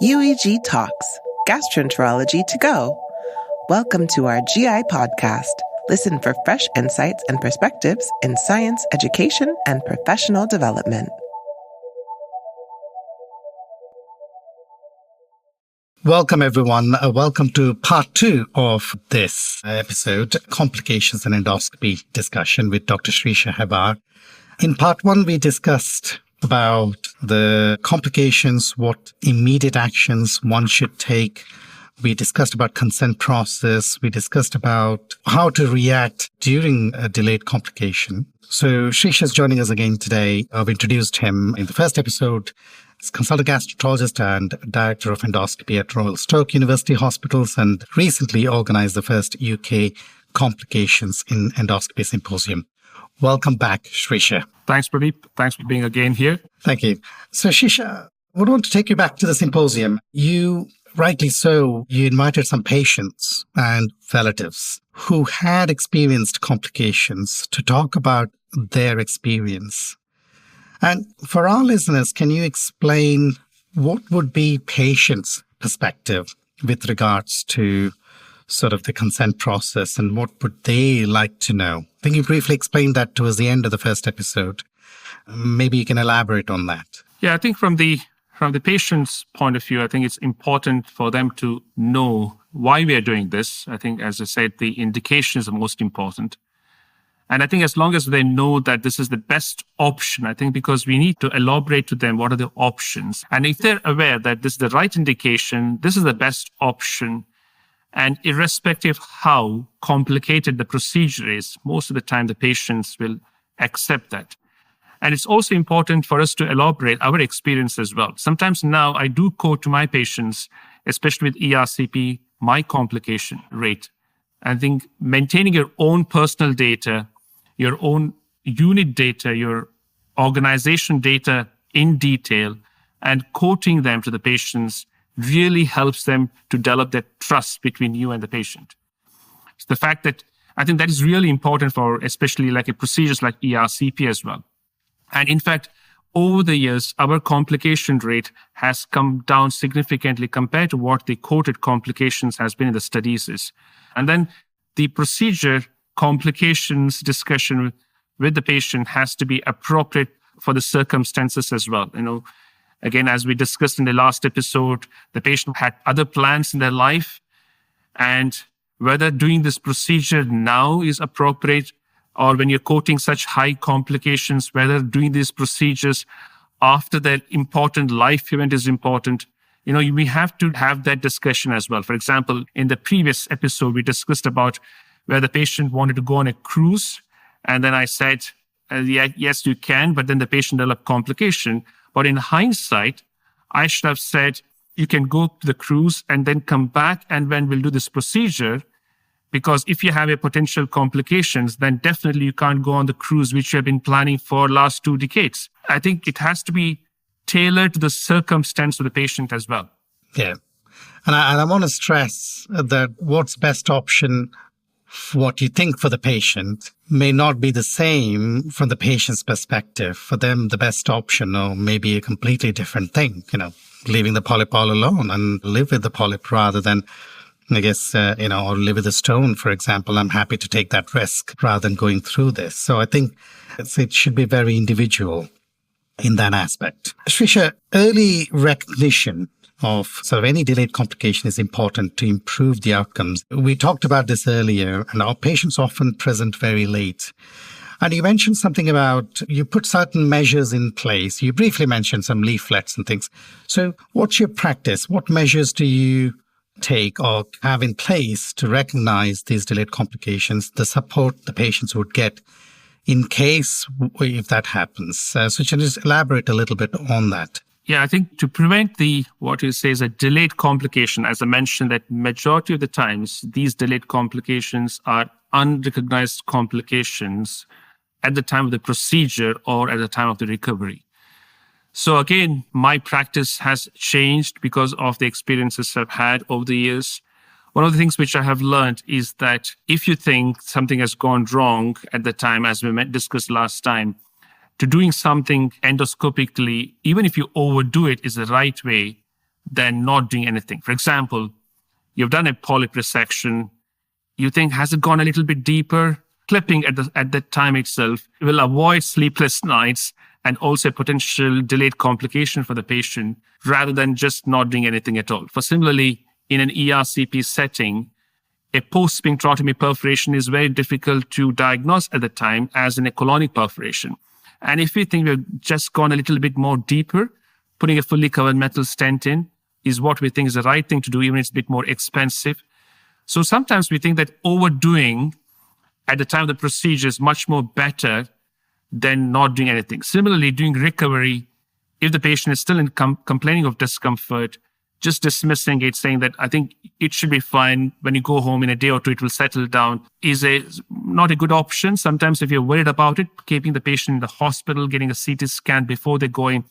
UEG Talks, gastroenterology to go. Welcome to our GI podcast. Listen for fresh insights and perspectives in science, education, and professional development. Welcome, everyone. Welcome to part 2 of this episode, Complications and Endoscopy discussion with Dr. Srisha Hebbar. In part 1, we discussed about the complications, what immediate actions one should take. We discussed about consent process. We discussed about how to react during a delayed complication. So Srisha is joining us again today. I've introduced him in the first episode. He's consultant gastroenterologist and director of endoscopy at Royal Stoke University Hospitals and recently organized the first UK Complications in Endoscopy Symposium. Welcome back, Srisha. Thanks, Pradeep. Thanks for being again here. Thank you. So, Srisha, I would want to take you back to the symposium. You, rightly so, you invited some patients and relatives who had experienced complications to talk about their experience. And for our listeners, can you explain what would be patients' perspective with regards to sort of the consent process and what would they like to know? I think you briefly explained that towards the end of the first episode. Maybe you can elaborate on that. Yeah, I think from the patient's point of view, I think it's important for them to know why we are doing this. I think, as I said, the indication is the most important. And I think as long as they know that this is the best option, I think because we need to elaborate to them what are the options. And if they're aware that this is the right indication, this is the best option, and irrespective of how complicated the procedure is, most of the time the patients will accept that. And it's also important for us to elaborate our experience as well. Sometimes now I do quote to my patients, especially with ERCP, my complication rate. I think maintaining your own personal data, your own unit data, your organization data in detail, and quoting them to the patients really helps them to develop that trust between you and the patient. So the fact that I think that is really important for especially like a procedures like ERCP as well. And in fact, over the years, our complication rate has come down significantly compared to what the quoted complications has been in the studies is. And then the procedure complications discussion with the patient has to be appropriate for the circumstances as well. Again, as we discussed in the last episode, the patient had other plans in their life, and whether doing this procedure now is appropriate or when you're quoting such high complications, whether doing these procedures after that important life event is important. We have to have that discussion as well. For example, in the previous episode, we discussed about where the patient wanted to go on a cruise. And then I said, yes, you can, but then the patient developed complication. But in hindsight, I should have said, you can go to the cruise and then come back and when we'll do this procedure, because if you have a potential complications, then definitely you can't go on the cruise, which you have been planning for last 2 decades. I think it has to be tailored to the circumstance of the patient as well. Yeah. And I want to stress that what's best option, what you think for the patient may not be the same from the patient's perspective. For them, the best option or maybe a completely different thing, leaving the polyp all alone and live with the polyp rather than, I guess, or live with a stone, for example. I'm happy to take that risk rather than going through this. So I think it should be very individual in that aspect. Srisha, early recognition of sort of any delayed complication is important to improve the outcomes. We talked about this earlier, and our patients often present very late. And you mentioned something about you put certain measures in place. You briefly mentioned some leaflets and things. So what's your practice? What measures do you take or have in place to recognize these delayed complications, the support the patients would get in case if that happens? So can you just elaborate a little bit on that? Yeah, I think to prevent what you say is a delayed complication, as I mentioned, that majority of the times, these delayed complications are unrecognized complications at the time of the procedure or at the time of the recovery. So again, my practice has changed because of the experiences I've had over the years. One of the things which I have learned is that if you think something has gone wrong at the time, as we discussed last time, to doing something endoscopically, even if you overdo it, is the right way. than not doing anything. For example, you've done a polyp resection. You think, has it gone a little bit deeper? Clipping at that time itself will avoid sleepless nights and also a potential delayed complication for the patient rather than just not doing anything at all. For similarly, in an ERCP setting, a post-sphincterotomy perforation is very difficult to diagnose at the time as in a colonic perforation. And if we think we've just gone a little bit more deeper, putting a fully covered metal stent in is what we think is the right thing to do, even if it's a bit more expensive. So sometimes we think that overdoing at the time of the procedure is much more better than not doing anything. Similarly, doing recovery, if the patient is still complaining of discomfort, just dismissing it, saying that I think it should be fine. When you go home in a day or two, it will settle down, is not a good option. Sometimes if you're worried about it, keeping the patient in the hospital, getting a CT scan before they go in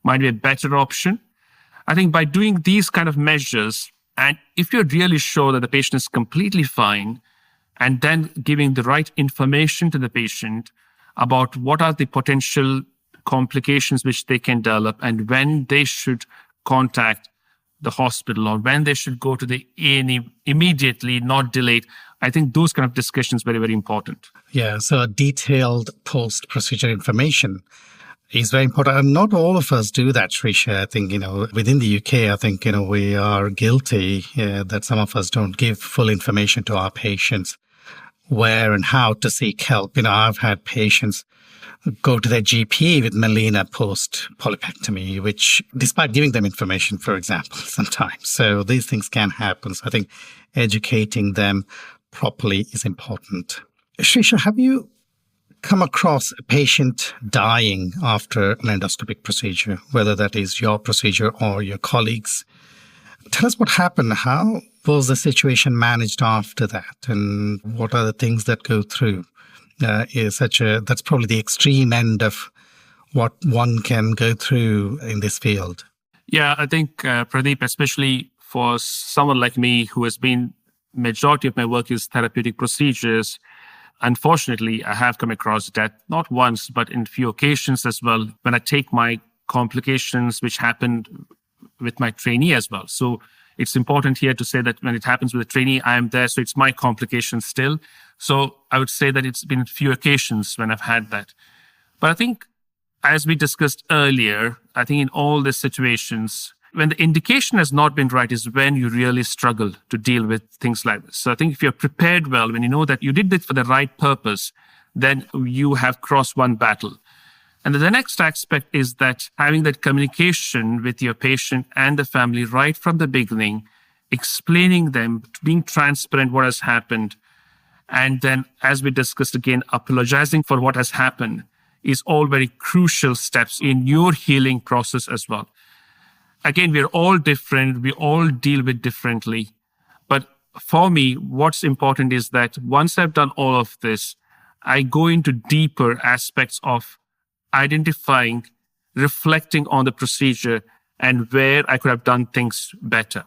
might be a better option. I think by doing these kind of measures, and if you're really sure that the patient is completely fine, and then giving the right information to the patient about what are the potential complications which they can develop and when they should contact the hospital or when they should go to the A&E immediately, not delayed. I think those kind of discussions are very, very important. Yeah, so detailed post-procedure information is very important. And not all of us do that, Srisha. I think, within the UK, I think, we are guilty that some of us don't give full information to our patients where and how to seek help. I've had patients go to their GP with melena post-polypectomy, which despite giving them information, for example, sometimes. So these things can happen. So I think educating them properly is important. Srisha, have you come across a patient dying after an endoscopic procedure, whether that is your procedure or your colleagues? Tell us what happened. How was the situation managed after that? And what are the things that go through? That's probably the extreme end of what one can go through in this field. Yeah, I think, Pradeep, especially for someone like me who has been, majority of my work is therapeutic procedures. Unfortunately, I have come across death, not once, but in few occasions as well, when I take my complications, which happened with my trainee as well. So it's important here to say that when it happens with a trainee, I am there. So it's my complication still. So I would say that it's been few occasions when I've had that. But I think, as we discussed earlier, I think in all these situations, when the indication has not been right is when you really struggle to deal with things like this. So I think if you're prepared well, when you know that you did it for the right purpose, then you have crossed one battle. And the next aspect is that having that communication with your patient and the family right from the beginning, explaining them, being transparent what has happened, and then, as we discussed again, apologizing for what has happened is all very crucial steps in your healing process as well. Again, we're all different. We all deal with differently. But for me, what's important is that once I've done all of this, I go into deeper aspects of identifying, reflecting on the procedure and where I could have done things better.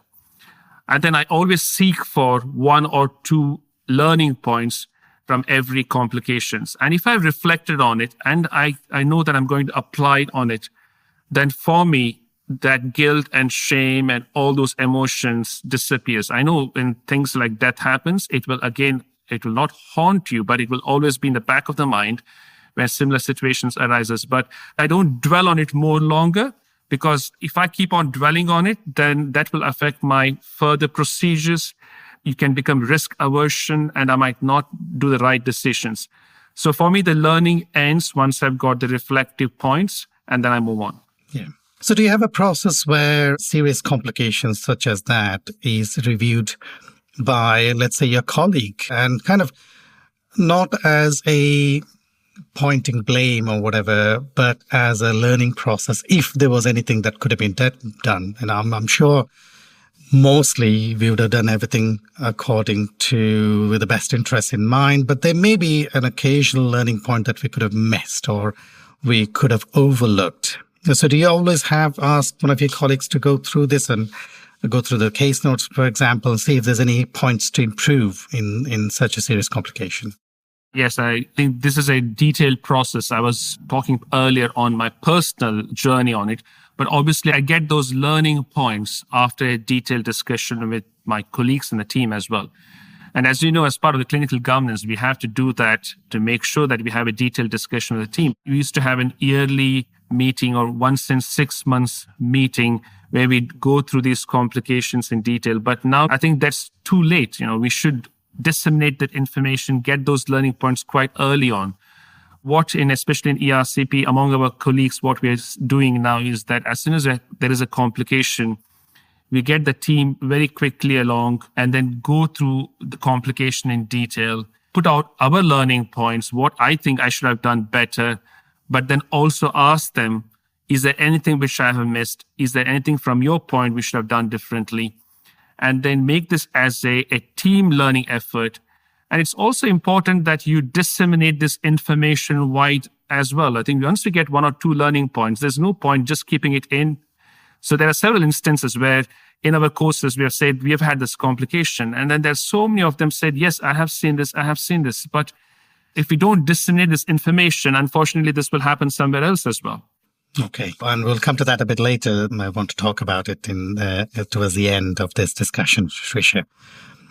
And then I always seek for one or two learning points from every complications. And if I've reflected on it and I know that I'm going to apply it on it, then for me, that guilt and shame and all those emotions disappears. I know when things like death happens, it will not haunt you, but it will always be in the back of the mind when similar situations arises. But I don't dwell on it more longer, because if I keep on dwelling on it, then that will affect my further procedures. You can become risk aversion and I might not do the right decisions. So for me, the learning ends once I've got the reflective points and then I move on. Yeah. So do you have a process where serious complications such as that is reviewed by, let's say, your colleague, and kind of not as a pointing blame or whatever, but as a learning process, if there was anything that could have been done? And I'm sure mostly we would have done everything according to with the best interest in mind, but there may be an occasional learning point that we could have missed or we could have overlooked. So do you always ask one of your colleagues to go through this and go through the case notes, for example, and see if there's any points to improve in such a serious complication? Yes, I think this is a detailed process. I was talking earlier on my personal journey on it. But obviously, I get those learning points after a detailed discussion with my colleagues in the team as well. And as you know, as part of the clinical governance, we have to do that to make sure that we have a detailed discussion with the team. We used to have an yearly meeting or once in 6 months meeting where we go through these complications in detail. But now I think that's too late. We should disseminate that information, get those learning points quite early on. Especially in ERCP, among our colleagues, what we are doing now is that as soon as there is a complication, we get the team very quickly along and then go through the complication in detail, put out our learning points, what I think I should have done better, but then also ask them, is there anything which I have missed? Is there anything from your point we should have done differently? And then make this as a team learning effort. And it's also important that you disseminate this information wide as well. I think once we get 1 or 2 learning points, there's no point just keeping it in. So there are several instances where in our courses, we have said, we have had this complication. And then there's so many of them said, yes, I have seen this. But if we don't disseminate this information, unfortunately, this will happen somewhere else as well. Okay, and we'll come to that a bit later. I want to talk about it towards the end of this discussion, Srisha.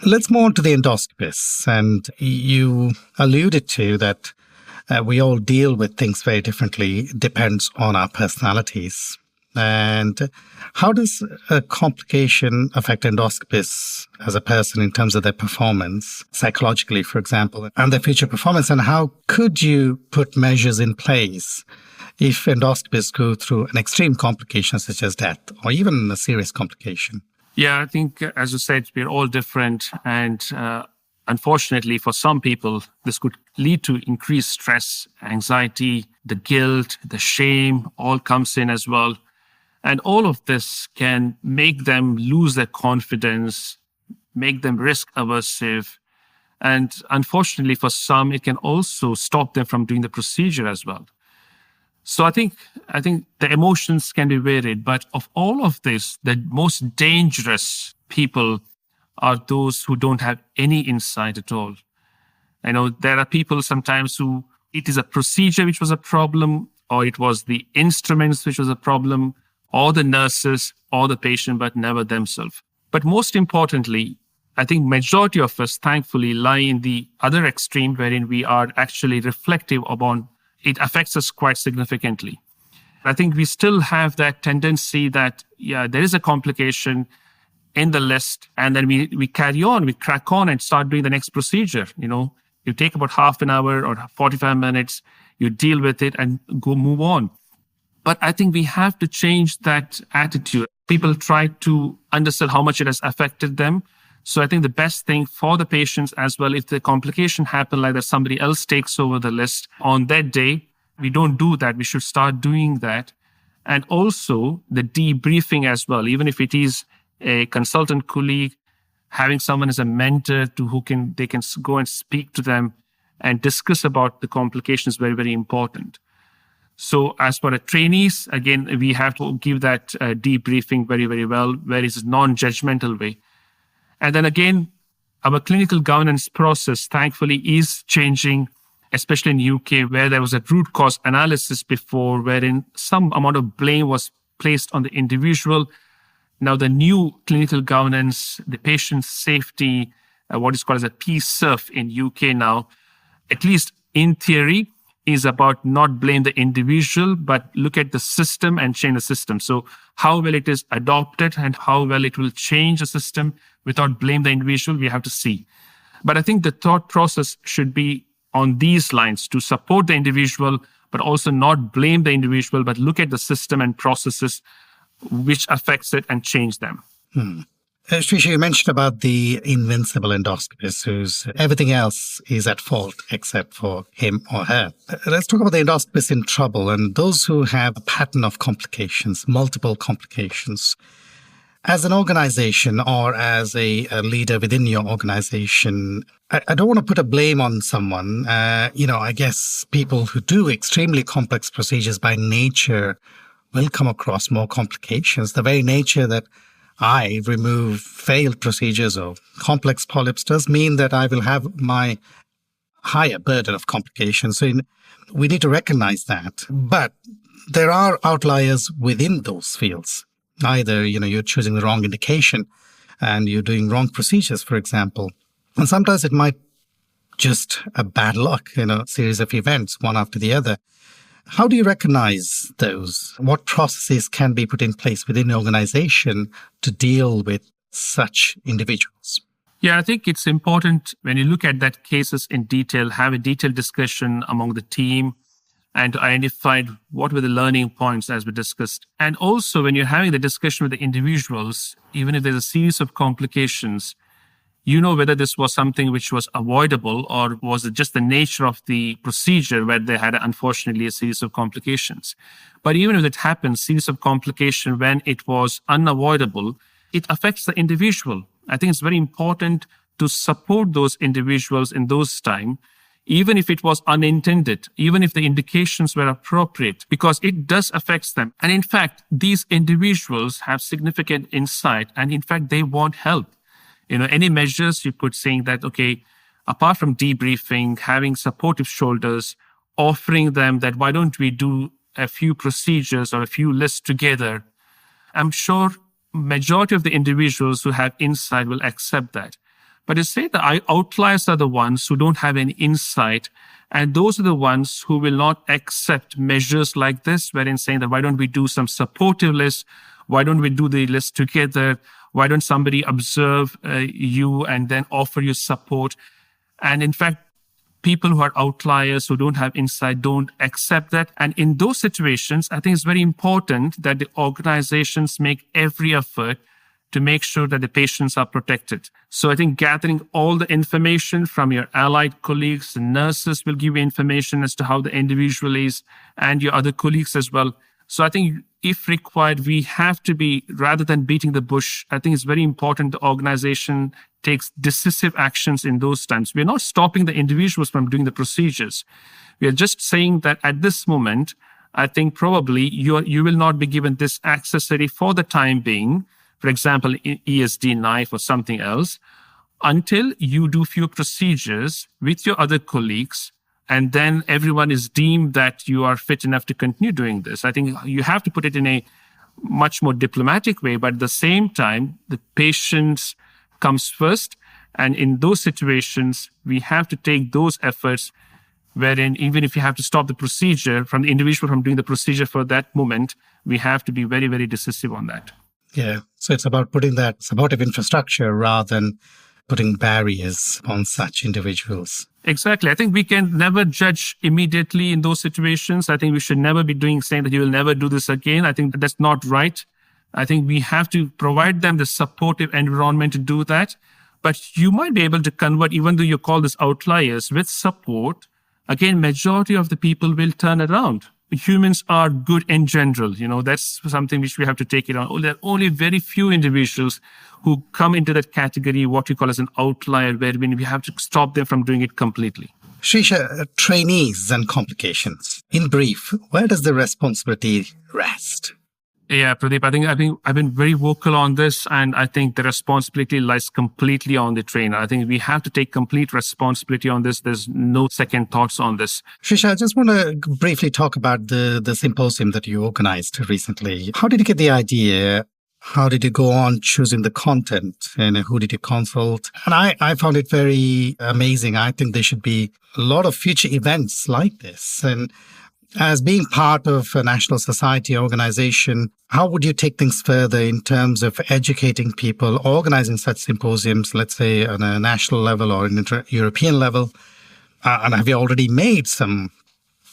Let's move on to the endoscopists. And you alluded to that we all deal with things very differently, depends on our personalities. And how does a complication affect endoscopists as a person in terms of their performance, psychologically, for example, and their future performance? And how could you put measures in place if endoscopists go through an extreme complication such as death or even a serious complication? Yeah, I think, as you said, we're all different. And unfortunately, for some people, this could lead to increased stress, anxiety, the guilt, the shame, all comes in as well. And all of this can make them lose their confidence, make them risk aversive. And unfortunately, for some, it can also stop them from doing the procedure as well. So I think the emotions can be varied, but of all of this, the most dangerous people are those who don't have any insight at all. I know there are people sometimes who it is a procedure which was a problem, or it was the instruments which was a problem, or the nurses, or the patient, but never themselves. But most importantly, I think majority of us, thankfully, lie in the other extreme wherein we are actually reflective upon it affects us quite significantly. I think we still have that tendency that, there is a complication in the list, and then we carry on, we crack on and start doing the next procedure. You take about half an hour or 45 minutes, you deal with it and move on. But I think we have to change that attitude. People try to understand how much it has affected them. So I think the best thing for the patients as well, if the complication happen like that, somebody else takes over the list on that day, we don't do that. We should start doing that. And also the debriefing as well, even if it is a consultant colleague, having someone as a mentor they can go and speak to them and discuss about the complications is very, very important. So as for the trainees, again, we have to give that debriefing very, very well, where it's a non-judgmental way. And then again, our clinical governance process, thankfully, is changing, especially in UK, where there was a root cause analysis before, wherein some amount of blame was placed on the individual. Now, the new clinical governance, the patient safety, what is called as a PSERF in UK now, at least in theory, is about not blame the individual, but look at the system and change the system. So how well it is adopted and how well it will change the system without blame the individual, we have to see. But I think the thought process should be on these lines to support the individual, but also not blame the individual, but look at the system and processes which affects it and change them. Srisha, you mentioned about the invincible endoscopist whose everything else is at fault except for him or her. Let's talk about the endoscopist in trouble and those who have a pattern of complications, multiple complications. As an organization or as a leader within your organization, I don't want to put a blame on someone. I guess people who do extremely complex procedures by nature will come across more complications. The very nature that I remove failed procedures or complex polyps does mean that I will have my higher burden of complications. So we need to recognize that. But there are outliers within those fields. Either, you're choosing the wrong indication and you're doing wrong procedures, for example. And sometimes it might just a bad luck, series of events, one after the other. How do you recognize those? What processes can be put in place within the organization to deal with such individuals? Yeah, I think it's important when you look at that cases in detail, have a detailed discussion among the team and to identify what were the learning points as we discussed. And also when you're having the discussion with the individuals, even if there's a series of complications, whether this was something which was avoidable or was it just the nature of the procedure where they had, unfortunately, a series of complications. But even if it happens, series of complication when it was unavoidable, it affects the individual. I think it's very important to support those individuals in those time, even if it was unintended, even if the indications were appropriate, because it does affect them. And in fact, these individuals have significant insight and in fact, they want help. Any measures you could saying that, okay, apart from debriefing, having supportive shoulders, offering them that why don't we do a few procedures or a few lists together, I'm sure majority of the individuals who have insight will accept that. But to say that outliers are the ones who don't have any insight, and those are the ones who will not accept measures like this, wherein saying that why don't we do some supportive lists, why don't we do the list together, why don't somebody observe you and then offer you support? And in fact, people who are outliers, who don't have insight, don't accept that. And in those situations, I think it's very important that the organizations make every effort to make sure that the patients are protected. So I think gathering all the information from your allied colleagues, the nurses will give you information as to how the individual is and your other colleagues as well. So I think if required, we have to be, rather than beating the bush, I think it's very important the organization takes decisive actions in those times. We're not stopping the individuals from doing the procedures. We are just saying that at this moment, I think probably you will not be given this accessory for the time being, for example, ESD knife or something else, until you do few procedures with your other colleagues, and then everyone is deemed that you are fit enough to continue doing this. I think you have to put it in a much more diplomatic way, but at the same time, the patient comes first. And in those situations, we have to take those efforts wherein even if you have to stop the procedure from the individual from doing the procedure for that moment, we have to be very, very decisive on that. Yeah. So it's about putting that supportive infrastructure rather than putting barriers on such individuals. Exactly. I think we can never judge immediately in those situations. I think we should never be saying that you will never do this again. I think that's not right. I think we have to provide them the supportive environment to do that. But you might be able to convert, even though you call this outliers, with support. Again, majority of the people will turn around. Humans are good in general. That's something which we have to take it on. There are only very few individuals who come into that category, what you call as an outlier, where we have to stop them from doing it completely. Srisha, trainees and complications. In brief, where does the responsibility rest? Yeah, Pradeep, I think I've been very vocal on this, and I think the responsibility lies completely on the trainer. I think we have to take complete responsibility on this. There's no second thoughts on this. Srisha, I just want to briefly talk about the symposium that you organized recently. How did you get the idea? How did you go on choosing the content, and who did you consult? And I found it very amazing. I think there should be a lot of future events like this. And as being part of a national society organization, how would you take things further in terms of educating people, organizing such symposiums, let's say on a national level or an European level? And have you already made some,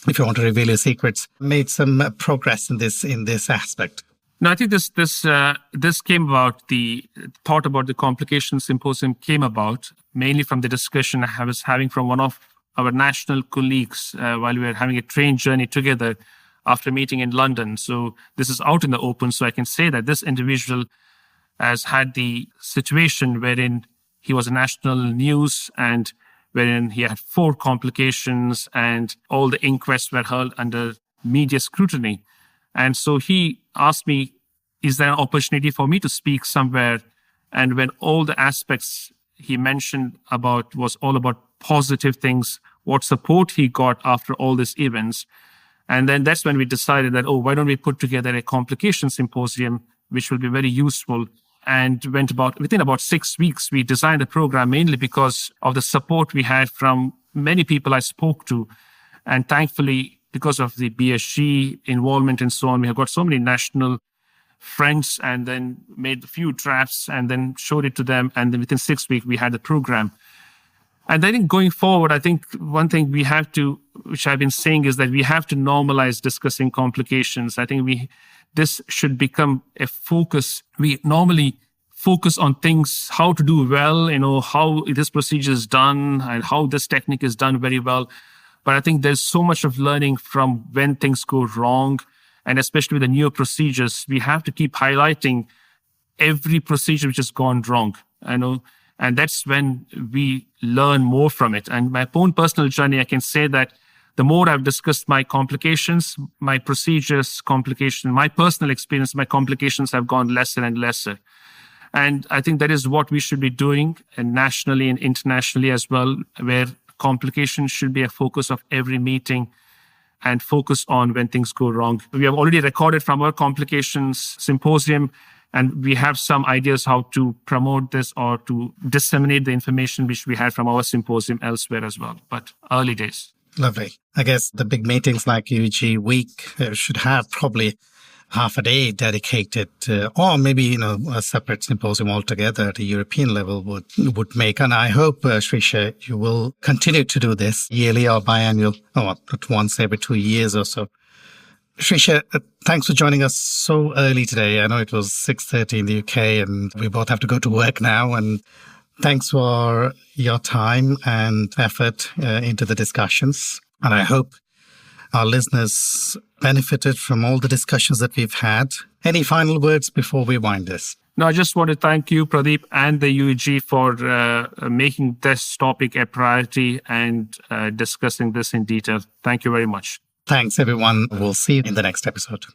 if you want to reveal your secrets, made some progress in this aspect? No, I think this came about, the thought about the complications symposium came about mainly from the discussion I was having from one of our national colleagues while we were having a train journey together after meeting in London. So this is out in the open. So I can say that this individual has had the situation wherein he was a national news and wherein he had 4 complications and all the inquests were held under media scrutiny. And so he asked me, is there an opportunity for me to speak somewhere? And when all the aspects he mentioned about was all about positive things, what support he got after all these events. And then that's when we decided that, why don't we put together a complication symposium, which will be very useful. And within about 6 weeks, we designed a program mainly because of the support we had from many people I spoke to. And thankfully, because of the BSG involvement and so on, we have got so many national friends, and then made a few drafts and then showed it to them. And then within 6 weeks, we had the program. And I think going forward, I think one thing we have to, which I've been saying, is that we have to normalize discussing complications. I think this should become a focus. We normally focus on things, how to do well, how this procedure is done and how this technique is done very well. But I think there's so much of learning from when things go wrong. And especially with the newer procedures, we have to keep highlighting every procedure which has gone wrong. And that's when we learn more from it. And my own personal journey, I can say that the more I've discussed my complications, my procedures, my personal experience, my complications have gone lesser and lesser. And I think that is what we should be doing, and nationally and internationally as well, where complications should be a focus of every meeting and focus on when things go wrong. We have already recorded from our complications symposium, and we have some ideas how to promote this or to disseminate the information which we had from our symposium elsewhere as well. But early days. Lovely. I guess the big meetings like UEG Week should have probably half a day dedicated, or maybe a separate symposium altogether at a European level would make. And I hope, Srisha, you will continue to do this yearly or biannual, or once every 2 years or so. Srisha, thanks for joining us so early today. I know it was 6:30 in the UK, and we both have to go to work now. And thanks for your time and effort into the discussions. And I hope our listeners benefited from all the discussions that we've had. Any final words before we wind this? No, I just want to thank you, Pradeep, and the UEG for making this topic a priority and discussing this in detail. Thank you very much. Thanks, everyone. We'll see you in the next episode.